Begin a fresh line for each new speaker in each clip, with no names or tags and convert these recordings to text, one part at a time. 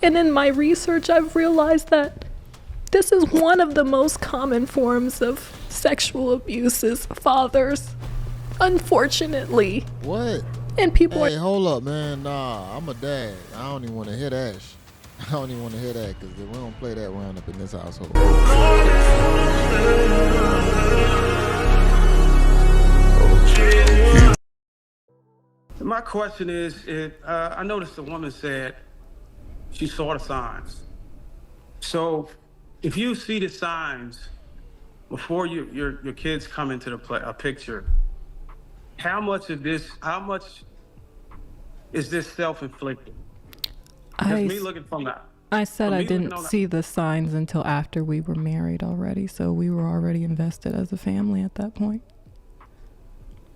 And in my research, I've realized that this is one of the most common forms of sexual abuse is fathers, unfortunately.
What?
And people
Hey, hold up, man. Nah, I'm a dad. I don't even want to hear that. I don't even want to hear that because we don't play that round up in this household.
My question is, I noticed the woman said she saw the signs. So if you see the signs before your kids come into a picture, how much is this self-inflicted? Because me looking from that.
I said I didn't see the signs until after we were married already, so we were already invested as a family at that point.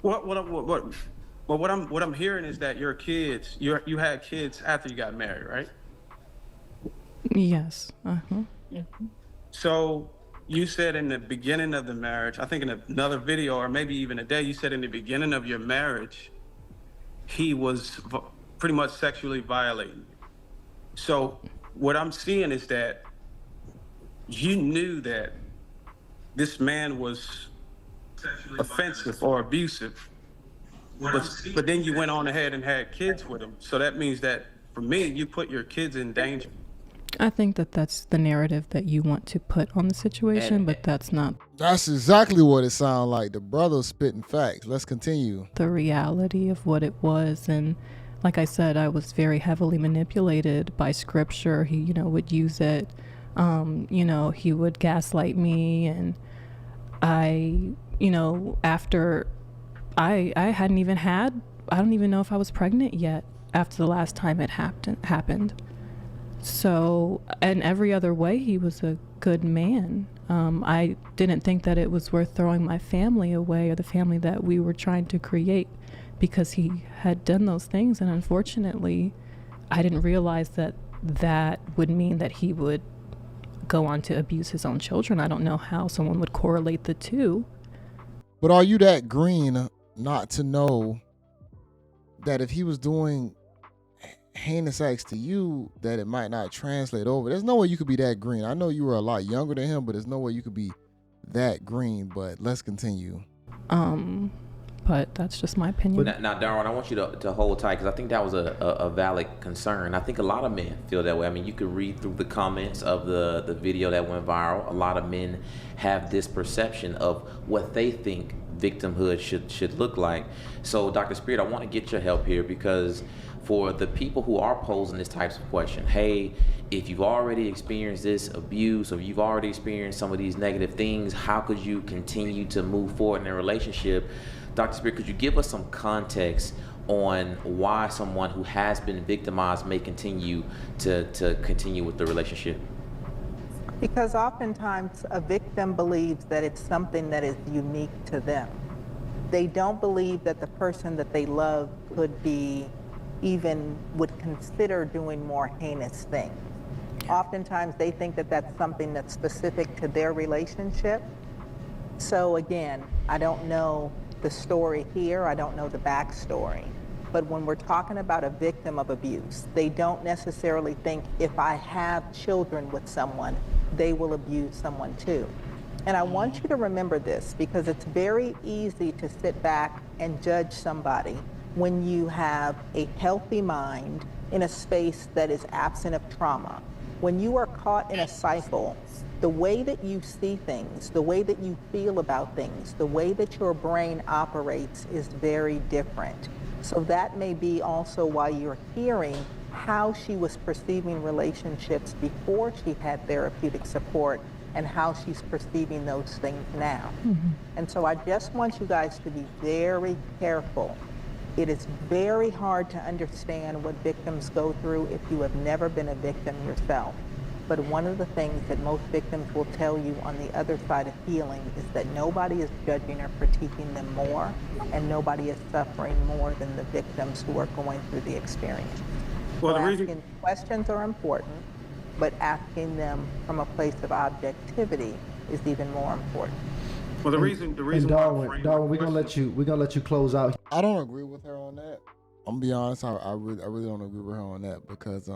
What I'm hearing is that your kids, you had kids after you got married, right?
Yes.
So you said in the beginning of the marriage, I think in another video or maybe even a day, you said in the beginning of your marriage, he was pretty much sexually violating you. So what I'm seeing is that you knew that this man was offensive or abusive, but then you went on ahead and had kids with him. So that means that, for me, you put your kids in danger.
I think that that's the narrative that you want to put on the situation, but that's not.
That's exactly what it sounds like. The brother's spitting facts. Let's continue.
The reality of what it was. And like I said, I was very heavily manipulated by scripture. He, would use it. He would gaslight me. And I, after I hadn't even I don't even know if I was pregnant yet after the last time it happened. So, in every other way, he was a good man. I didn't think that it was worth throwing my family away or the family that we were trying to create because he had done those things. And unfortunately, I didn't realize that that would mean that he would go on to abuse his own children. I don't know how someone would correlate the two.
But are you that green not to know that if he was doing heinous acts to you, that it might not translate over? There's no way you could be that green. I know you were a lot younger than him, but there's no way you could be that green. But let's continue.
But that's just my opinion.
Now, Darwin, I want you to hold tight because I think that was a valid concern. I think a lot of men feel that way. I mean, you could read through the comments of the video that went viral. A lot of men have this perception of what they think victimhood should look like. So, Dr. Spirit, I want to get your help here because for the people who are posing this type of question, hey, if you've already experienced this abuse or you've already experienced some of these negative things, how could you continue to move forward in a relationship? Dr. Spirit, could you give us some context on why someone who has been victimized may continue to continue with the relationship?
Because oftentimes a victim believes that it's something that is unique to them. They don't believe that the person that they love could be would consider doing more heinous things. Oftentimes they think that that's something that's specific to their relationship. So again, I don't know the story here, I don't know the backstory. But when we're talking about a victim of abuse, they don't necessarily think if I have children with someone, they will abuse someone too. And I want you to remember this because it's very easy to sit back and judge somebody when you have a healthy mind in a space that is absent of trauma. When you are caught in a cycle, the way that you see things, the way that you feel about things, the way that your brain operates is very different. So that may be also why you're hearing how she was perceiving relationships before she had therapeutic support and how she's perceiving those things now. And so I just want you guys to be very careful. It is very hard to understand what victims go through if you have never been a victim yourself. But one of the things that most victims will tell you on the other side of healing is that nobody is judging or critiquing them more, and nobody is suffering more than the victims who are going through the experience.
Well,
So
the reason
asking questions are important, but asking them from a place of objectivity is even more important.
Well, the reason
And Darwin, we're gonna let you close out.
I don't agree with her on that. I'm gonna be honest. I really don't agree with her on that because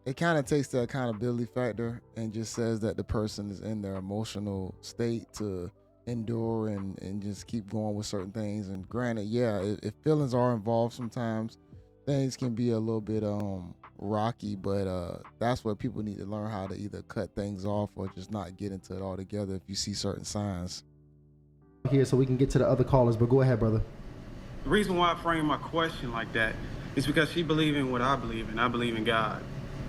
it kind of takes the accountability factor and just says that the person is in their emotional state to endure and just keep going with certain things. And granted, yeah, if feelings are involved sometimes, things can be a little bit rocky, but that's what people need to learn, how to either cut things off or just not get into it altogether if you see certain signs.
Here so we can get to the other callers, but go ahead, brother.
The reason why I frame my question like that is because she believes in what I believe in. I believe in God.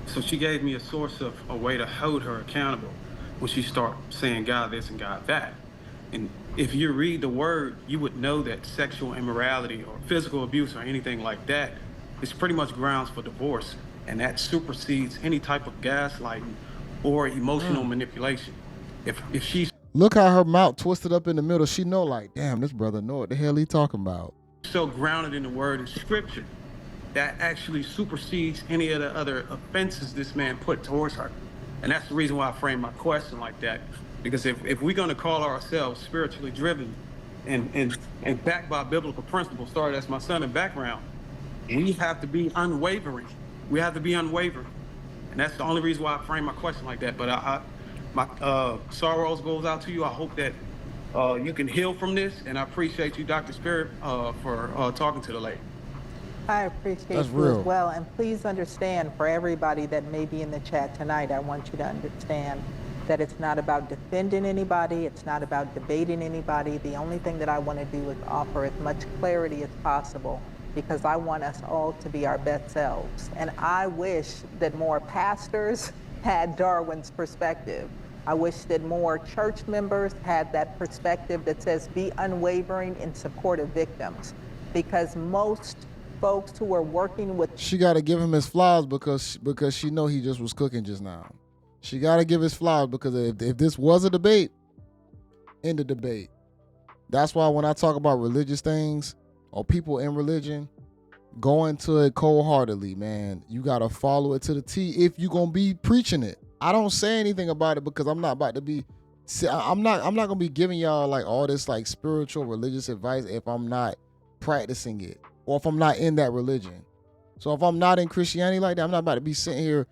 So she gave me a source of a way to hold her accountable when she start saying God this and God that. And if you read the word, you would know that sexual immorality or physical abuse or anything like that is pretty much grounds for divorce. And that supersedes any type of gaslighting or emotional manipulation. If she's
Look how her mouth twisted up in the middle. She know, like, damn, this brother know what the hell he talking about.
so grounded in the word and scripture, that actually supersedes any of the other offenses this man put towards her. And that's the reason why I framed my question like that. Because if we're going to call ourselves spiritually driven and backed by biblical principles, sorry, that's my son in background, we have to be unwavering. We have to be unwavering. And that's the only reason why I framed my question like that. But my sorrows goes out to you. I hope that you can heal from this. And I appreciate you, Dr. Spirit, for talking to the lady.
I appreciate
That's
you
real.
as well. And please understand, for everybody that may be in the chat tonight, I want you to understand that it's not about defending anybody. It's not about debating anybody. The only thing that I want to do is offer as much clarity as possible, because I want us all to be our best selves. And I wish that more pastors had Darwin's perspective. I wish that more church members had that perspective that says be unwavering in support of victims, because most folks who are working with...
She got to give him his flowers because she know he just was cooking just now. She got to give his flowers, because if this was a debate, end the debate. That's why when I talk about religious things or people in religion, go into it cold-heartedly, man. You got to follow it to the T if you're going to be preaching it. I don't say anything about it because I'm not about to be... I'm not going to be giving y'all like all this like spiritual religious advice if I'm not practicing it, or if I'm not in that religion. So if I'm not in Christianity like that, I'm not about to be sitting here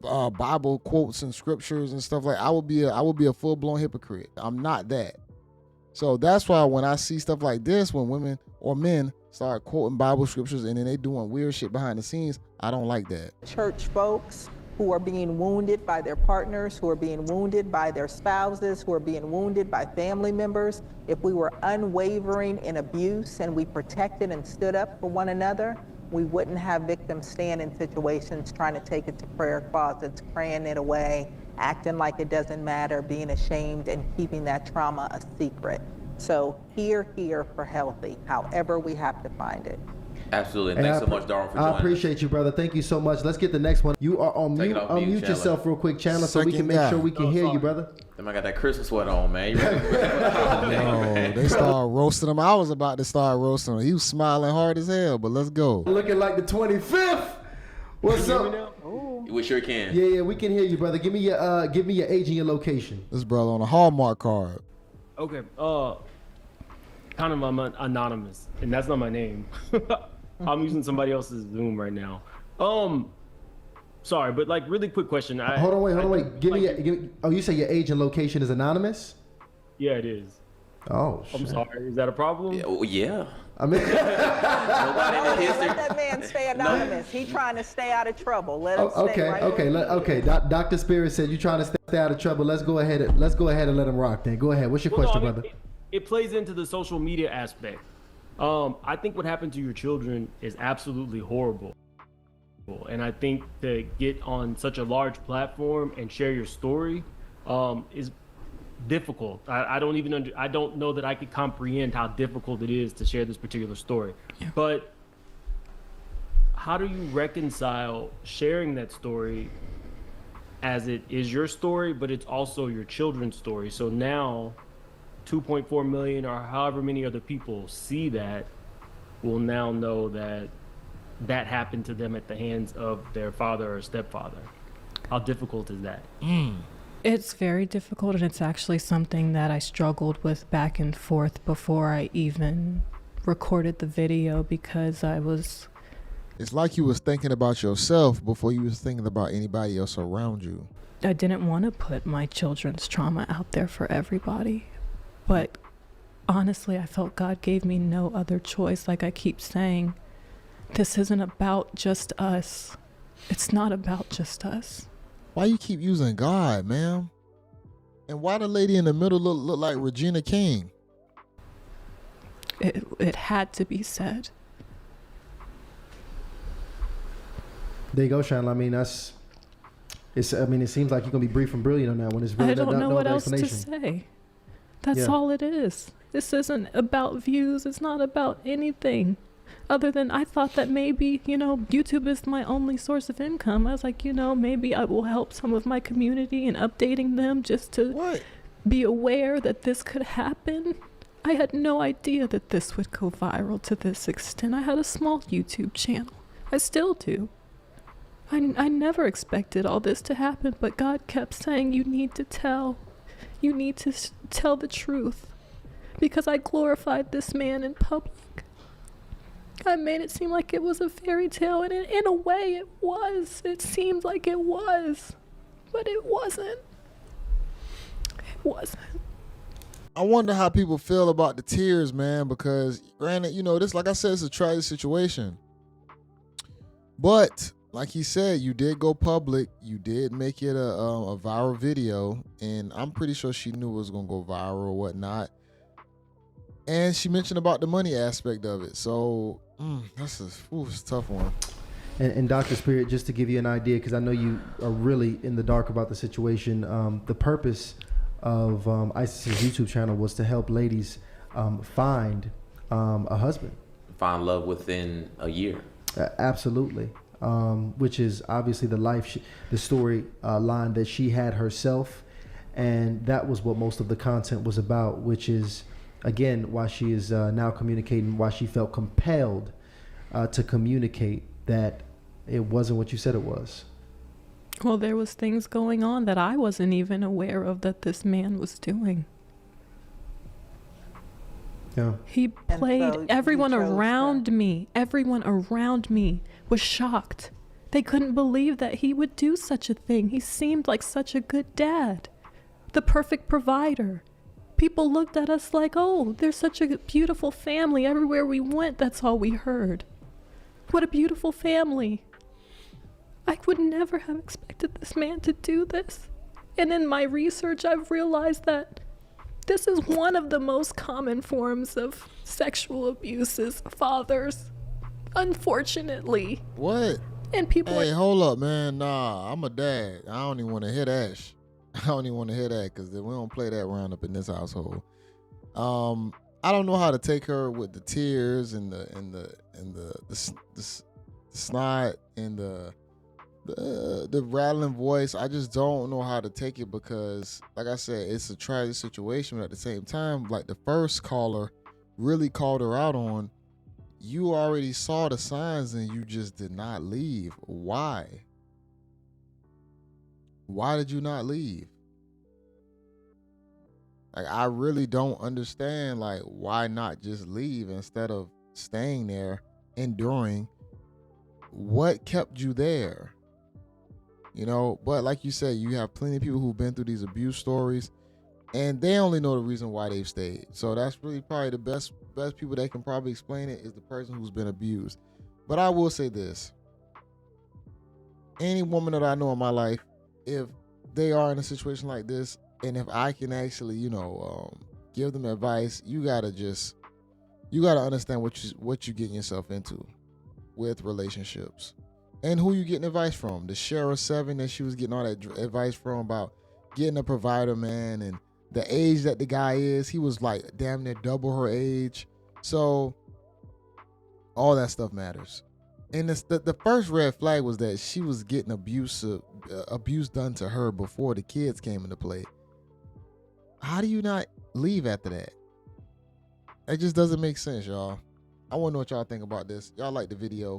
Bible quotes and scriptures and stuff like. I would be a full-blown hypocrite. I'm not that. So that's why when I see stuff like this, when women or men start quoting Bible scriptures and then they doing weird shit behind the scenes, I don't like that.
Church folks who are being wounded by their partners, who are being wounded by their spouses, who are being wounded by family members, if we were unwavering in abuse and we protected and stood up for one another, we wouldn't have victims stand in situations trying to take it to prayer closets, praying it away, acting like it doesn't matter, being ashamed, and keeping that trauma a secret. So here for healthy, however we have to find it.
Absolutely. And thanks so much, Darwin, for joining
I appreciate you, brother. Thank you so much. Let's get the next one. You are on mute. Unmute yourself real quick, Chandler, so we can make sure we can hear you, brother.
Damn, I got that Christmas sweater on, man. You ready?
No, they started roasting him. I was about to start roasting him. He was smiling hard as hell, but let's go.
Looking like the 25th. What's up?
We sure can.
Yeah, we can hear you, brother. Give me your age and your location.
This brother on a Hallmark card.
Okay. Kind of I'm anonymous, and that's not my name. I'm using somebody else's Zoom right now. Sorry, but like really quick question.
Hold on, wait. Give me. Oh, you say your age and location is anonymous?
Yeah, it is.
Oh, shit.
I'm sorry. Is that a problem?
Yeah.
I mean,
Nobody in the history.
Let that man stay anonymous. He's trying to stay out of trouble. Let him stay right
okay. Dr. Spirit said you're trying to stay out of trouble. Let's go ahead and let him rock. Then go ahead. What's your question, brother?
It plays into the social media aspect. I think what happened to your children is absolutely horrible. And I think to get on such a large platform and share your story is difficult. I don't know that I could comprehend how difficult it is to share this particular story. Yeah. But how do you reconcile sharing that story as it is your story, but it's also your children's story? So now 2.4 million or however many other people see that will now know that happened to them at the hands of their father or stepfather. How difficult is that?
It's very difficult, and it's actually something that I struggled with back and forth before I even recorded the video, because I was
It's like you was thinking about yourself before you was thinking about anybody else around you.
I didn't want to put my children's trauma out there for everybody. But honestly, I felt God gave me no other choice. Like I keep saying, this isn't about just us. It's not about just us.
Why you keep using God, ma'am? And why the lady in the middle look like Regina King?
It had to be said.
There you go, Sean. I mean, it seems like you're gonna be brief and brilliant on that one. It's really
I don't know
no
what else to
explanation.
say. That's all it is. This isn't about views. It's not about anything other than I thought that maybe, YouTube is my only source of income. I was like, maybe I will help some of my community in updating them just to be aware that this could happen. I had no idea that this would go viral to this extent. I had a small YouTube channel. I still do. I never expected all this to happen, but God kept saying, you need to tell. You need to tell the truth. Because I glorified this man in public. I made it seem like it was a fairy tale, and in a way it was. It seemed like it was. But it wasn't. It wasn't.
I wonder how people feel about the tears, man, because granted, this, like I said, it's a tragic situation. But like he said, you did go public. You did make it a viral video, and I'm pretty sure she knew it was gonna go viral or whatnot. And she mentioned about the money aspect of it. So that's a tough one.
And Dr. Spirit, just to give you an idea, because I know you are really in the dark about the situation, the purpose of ISIS's YouTube channel was to help ladies find a husband.
Find love within a year.
Absolutely. Which is obviously the story line that she had herself. And that was what most of the content was about, which is, again, why she is now communicating, why she felt compelled to communicate that it wasn't what you said it was.
Well, there was things going on that I wasn't even aware of that this man was doing.
Yeah.
He played,
so
everyone around me was shocked. They couldn't believe that he would do such a thing. He seemed like such a good dad, the perfect provider. People looked at us like, oh, they're such a beautiful family. Everywhere we went, that's all we heard. What a beautiful family. I would never have expected this man to do this. And in my research, I've realized that this is one of the most common forms of sexual abuse is fathers, unfortunately.
What?
And people
Hey, hold up, man. Nah, I'm a dad. I don't even want to hear that. I don't even want to hear that because we don't play that round up in this household. I don't know how to take her with the tears and the snot and the rattling voice. I just don't know how to take it because, like I said, it's a tragic situation. But at the same time, like the first caller really called her out on, you already saw the signs and you just did not leave. Why? Why did you not leave? Like, I really don't understand, like, why not just leave instead of staying there, enduring? What kept you there? But like you said, you have plenty of people who've been through these abuse stories, and they only know the reason why they've stayed. So that's really probably the best people that can probably explain it is the person who's been abused. But I will say this. Any woman that I know in my life, if they are in a situation like this, and if I can actually, give them advice, you gotta understand what you getting yourself into with relationships. And who you getting advice from. The Shara 7 that she was getting all that advice from about getting a provider, man, and the age that the guy is, he was like damn near double her age. So all that stuff matters. And the first red flag was that she was getting abuse done to her before the kids came into play. How do you not leave after that? It just doesn't make sense, y'all. I want to know what y'all think about this. Y'all like the video.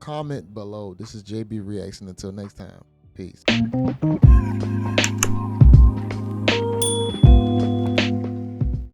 Comment below. This is JayBReacts, and until next time, peace.